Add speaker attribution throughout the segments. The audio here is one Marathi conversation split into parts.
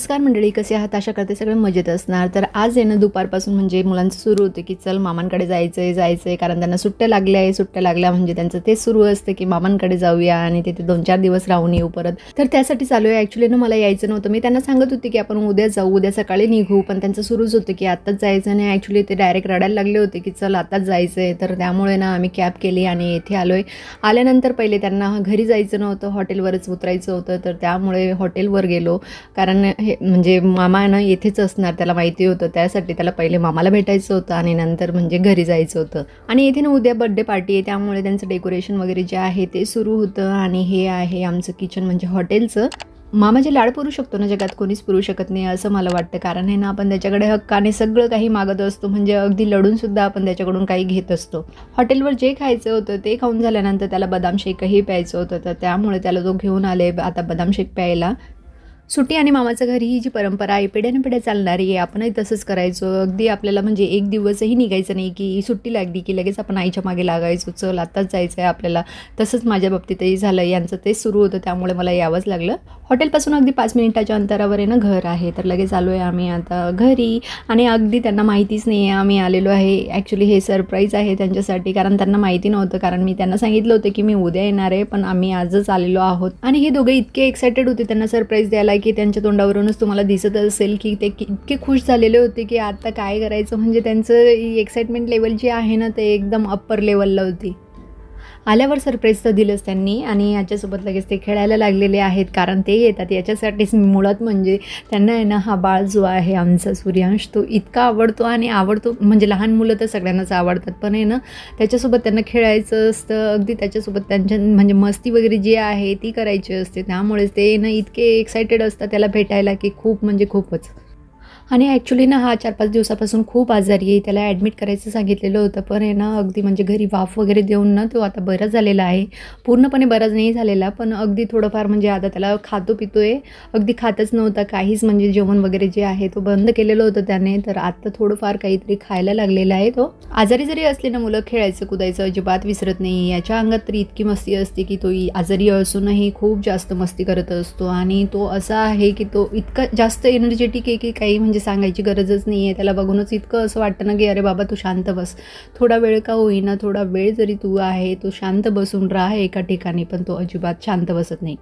Speaker 1: नमस्कार मंडळी, कसे आहात? आशा करते सगळे मजेत असणार। तर आज आहे ना दुपारपासून म्हणजे मुलांचं सुरू होतं की चल मामांकडे जायचंय कारण त्यांना सुट्ट्या लागल्या म्हणजे त्यांचं ते सुरू असतं की मामांकडे जाऊया आणि तिथे 2-4 दिवस राहून येऊ परत। तर त्यासाठी चालू आहे। ॲक्च्युअली ना मला यायचं नव्हतं, मी त्यांना सांगत होते की आपण उद्या जाऊ, उद्या सकाळी निघू, पण त्यांचं सुरूच होतं की आत्ताच जायचं नाही। ॲक्च्युली ते डायरेक्ट रडायला लागले होते की चल आत्ताच जायचंय। तर त्यामुळे ना आम्ही कॅब केली आणि इथे आलोय। आल्यानंतर पहिले त्यांना घरी जायचं नव्हतं, हॉटेलवरच उतरायचं होतं, तर त्यामुळे हॉटेलवर गेलो कारण हे म्हणजे मामा ना येथेच असणार, त्याला माहिती होतं। त्यासाठी त्याला पहिले मामाला भेटायचं होतं आणि नंतर म्हणजे घरी जायचं होतं। आणि इथे ना उद्या बर्थडे पार्टी आहे, त्यामुळे त्यांचं डेकोरेशन वगैरे जे आहे ते सुरू होतं। आणि हे आहे आमचं किचन म्हणजे हॉटेलचं। मामाचे लाड पुरू शकतो ना जगात कोणीच पुरू शकत नाही असं मला वाटतं, कारण हे ना आपण त्याच्याकडे हक्काने सगळं काही मागत असतो, म्हणजे अगदी लढून सुद्धा आपण त्याच्याकडून काही घेत असतो। हॉटेलवर जे खायचं होतं ते खाऊन झाल्यानंतर त्याला बदाम शेकही प्यायचं होतं, तर त्यामुळे त्याला तो घेऊन आले आता बदाम शेक प्यायला। सुट्टी आणि मामाच्या घरी ही जी परंपरा आहे पिढ्यानपिढ्या चालणारी आहे, आपणही तसंच करायचो। अगदी आपल्याला म्हणजे एक दिवसही निघायचं नाही की सुट्टी लागली की लगेच आपण आईच्या मागे लागायचो, चल आत्ताच जायचं आहे आपल्याला। तसंच माझ्या बाबतीतही झालं, यांचं तेच सुरू होतं, त्यामुळे मला यावंच लागलं। हॉटेलपासून अगदी 5 मिनिटाच्या अंतरावर आहे ना घर आहे, तर लगेच आलो आहे आम्ही आता घरी। आणि अगदी त्यांना माहितीच नाही आहे आम्ही आलेलो आहे। ॲक्च्युली हे सरप्राईज आहे त्यांच्यासाठी, कारण त्यांना माहिती नव्हतं, कारण मी त्यांना सांगितलं होतं की मी उद्या येणार आहे, पण आम्ही आजच आलेलो आहोत। आणि हे दोघे इतके एक्सायटेड होते त्यांना सरप्राईज द्यायला की त्यांच्या तोंडावरूनच तुम्हाला दिसत असेल की ते इतके खुश झालेले होते की आता काय करायचं, म्हणजे त्यांचं एक्साइटमेंट लेवल जी आहे ना ते एकदम अप्पर लेवलला होती। आल्यावर सरप्राईज तर दिलंच त्यांनी आणि याच्यासोबत लगेच ते खेळायला लागलेले आहेत, कारण ते येतात याच्यासाठीच मुळात। म्हणजे त्यांना आहे ना हा बाळ जो आहे आमचा सूर्यांश तो इतका आवडतो म्हणजे लहान मुलं तर सगळ्यांनाच आवडतात, पण आहे ना त्याच्यासोबत त्यांना खेळायचं असतं, अगदी त्याच्यासोबत त्यांच्या म्हणजे मस्ती वगैरे जी आहे ती करायची असते, त्यामुळेच ते ना इतके एक्सायटेड असतात त्याला भेटायला की खूप म्हणजे खूपच। आणि ॲक्च्युली ना हा 4-5 दिवसापासून खूप आजारी आहे, त्याला ॲडमिट करायचं सांगितलेलं होतं, पण आहे ना अगदी म्हणजे घरी वाफ वगैरे देऊन ना तो आता बरा झालेला आहे। पूर्णपणे बराच नाही झालेला, पण अगदी थोडंफार म्हणजे आता त्याला खातो पितोय, अगदी खातच नव्हता काहीच, म्हणजे जेवण वगैरे जे आहे तो बंद केलेलं होतं त्याने, तर आता थोडंफार काहीतरी खायला लागलेला आहे तो। आजारी जरी असले ना मुलं खेळायचं कुदायचं अजिबात विसरत नाही, याच्या अंगात तरी इतकी मस्ती असते की तो आजारी असूनही खूप जास्त मस्ती करत असतो। आणि तो असा आहे की तो इतका जास्त एनर्जेटिक आहे की काही म्हणजे सांगायची गरजच नाही आहे। त्याला बघूनच इतकं असं वाटतं ना की अरे बाबा तू शांत बस, थोडा वेळ का होईना, थोडा वेळ जरी तू आहे तो शांत बसून राहा एका ठिकाणी, पण तो अजिबात शांत बसत नाही।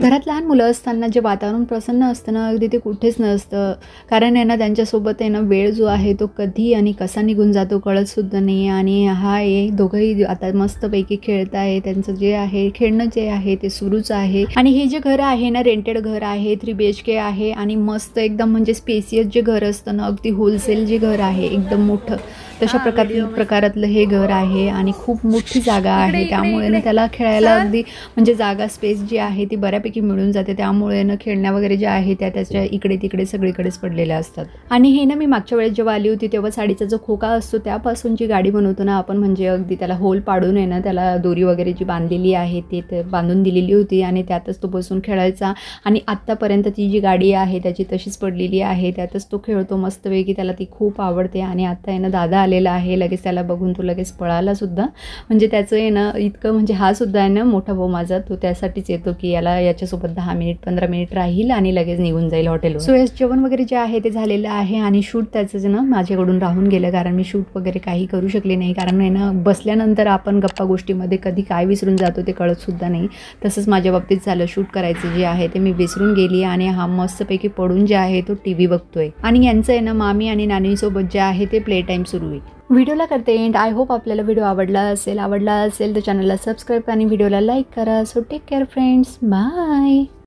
Speaker 1: घरात लहान मुलं असताना जे वातावरण प्रसन्न असतं ना अगदी ते कुठेच नसतं, कारण आहे ना त्यांच्यासोबत आहे ना वेळ जो आहे तो कधी आणि कसा निघून जातो कळतसुद्धा नाही। आणि हा दोघंही आता मस्तपैकी खेळत आहे, त्यांचं जे आहे खेळणं जे आहे ते सुरूच आहे। आणि हे जे घर आहे ना रेंटेड घर आहे, 3 BHK आहे आणि मस्त एकदम म्हणजे स्पेसियस जे घर असतं ना, अगदी होलसेल जे घर आहे एकदम मोठं, तशा प्रकारातलं हे घर आहे आणि खूप मोठी जागा आहे, त्यामुळे ना त्याला खेळायला अगदी म्हणजे जागा स्पेस जी आहे ती बऱ्यापैकी मिळून जाते, त्यामुळे ना खेळण्या वगैरे ज्या आहे त्याच्या इकडे तिकडे सगळीकडेच पडलेल्या असतात। आणि हे ना मी मागच्या वेळेस जेव्हा आली होती तेव्हा साडीचा जो खोका असतो त्यापासून जी गाडी बनवतो ना आपण, म्हणजे अगदी त्याला होल पाडून आहे ना त्याला दोरी वगैरे जी बांधलेली आहे ते बांधून दिलेली होती आणि त्यातच तो बसून खेळायचा। आणि आत्तापर्यंत ती जी गाडी आहे त्याची तशीच पडलेली आहे, त्यातच तो खेळतो मस्तपैकी, त्याला ती खूप आवडते। आणि आता आहे ना दादा आलेला आहे, लगेच त्याला बघून तो लगेच पळाला सुद्धा, म्हणजे त्याचं आहे ना इतकं म्हणजे हा सुद्धा आहे ना मोठा भाऊ माझा, तो त्यासाठीच येतो की याला याच्यासोबत 10 मिनिट 15 मिनिट राहील आणि लगेच निघून जाईल हॉटेलवर। सो जेवण वगैरे जे आहे ते झालेलं आहे आणि शूट त्याचं जे ना माझ्याकडून राहून गेलं, कारण मी शूट वगैरे काही करू शकले नाही, कारण आहे ना बसल्यानंतर आपण गप्पा गोष्टीमध्ये कधी काय विसरून जातो ते कळतसुद्धा नाही। तसंच माझ्या बाबतीत झालं, शूट करायचं जे आहे ते मी विसरून गेली आणि हा मस्तपैकी पडून जे आहे तो TV बघतोय। आणि यांचं आहे ना मामी आणि नानीसोबत जे आहे ते प्ले टाईम सुरू आहे। व्हिडिओला करते एंड। आय होप आपल्याला व्हिडिओ आवडला असेल तर चॅनलला सबस्क्राईब आणि व्हिडिओला लाईक करा। So take care friends, bye.